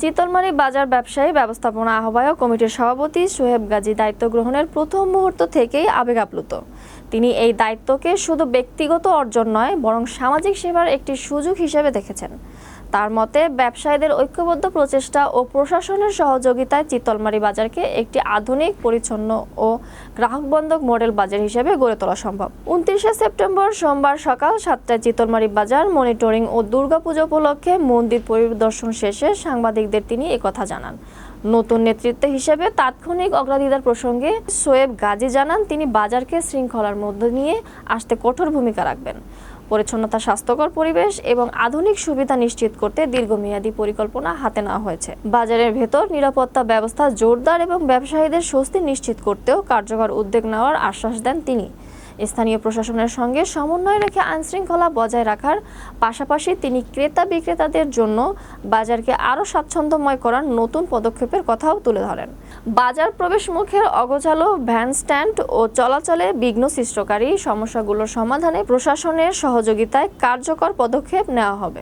চিতলমারী বাজার ব্যবসায়ী ব্যবস্থাপনা আহ্বায়ক কমিটির সভাপতি সোহেব গাজী দায়িত্ব গ্রহণের প্রথম মুহূর্ত থেকেই আবেগ আপ্লুত। তিনি এই দায়িত্বকে শুধু ব্যক্তিগত অর্জন নয়, বরং সামাজিক সেবার একটি সুযোগ হিসেবে দেখেছেন। তার মতে, ব্যবসায়ীদের ঐক্যবদ্ধ প্রচেষ্টা ও প্রশাসনের সহযোগিতায় চিতলমারী বাজারকে একটি আধুনিক, পরিচ্ছন্ন ও গ্রাহকবন্ধক মডেল বাজার হিসেবে গড়ে তোলা সম্ভব। 29শে সেপ্টেম্বর সোমবার সকাল 7টায় চিতলমারী বাজার মনিটরিং ও দুর্গাপুজো উপলক্ষে মন্দির পরিদর্শন শেষে সাংবাদিকদের তিনি একথা জানান। নতুন নেতৃত্ব হিসেবে তাৎক্ষণিক অগ্রাধিকার প্রসঙ্গে সোহেব গাজী জানান, তিনি বাজারকে শৃঙ্খলার মধ্যে নিয়ে আসতে কঠোর ভূমিকা রাখবেন। পরিচ্ছন্নতা, স্বাস্থ্যকর পরিবেশ এবং আধুনিক সুবিধা নিশ্চিত করতে দীর্ঘমেয়াদী পরিকল্পনা হাতে নেওয়া হয়েছে। বাজারের ভেতর নিরাপত্তা ব্যবস্থা জোরদার এবং ব্যবসায়ীদের স্বস্তি নিশ্চিত করতেও কার্যকর উদ্যোগ নেওয়ার আশ্বাস দেন তিনি। স্থানীয় প্রশাসনের সঙ্গে সমন্বয় রেখে আইনশৃঙ্খলা বজায় রাখার পাশাপাশি তিনি ক্রেতা বিক্রেতাদের জন্য বাজারকে আরও স্বাচ্ছন্দ্যময় করার নতুন পদক্ষেপের কথাও তুলে ধরেন। বাজার প্রবেশমুখের অগোছালো ভ্যান স্ট্যান্ড ও চলাচলে বিঘ্ন সৃষ্টিকারী সমস্যাগুলোর সমাধানে প্রশাসনের সহযোগিতায় কার্যকর পদক্ষেপ নেওয়া হবে।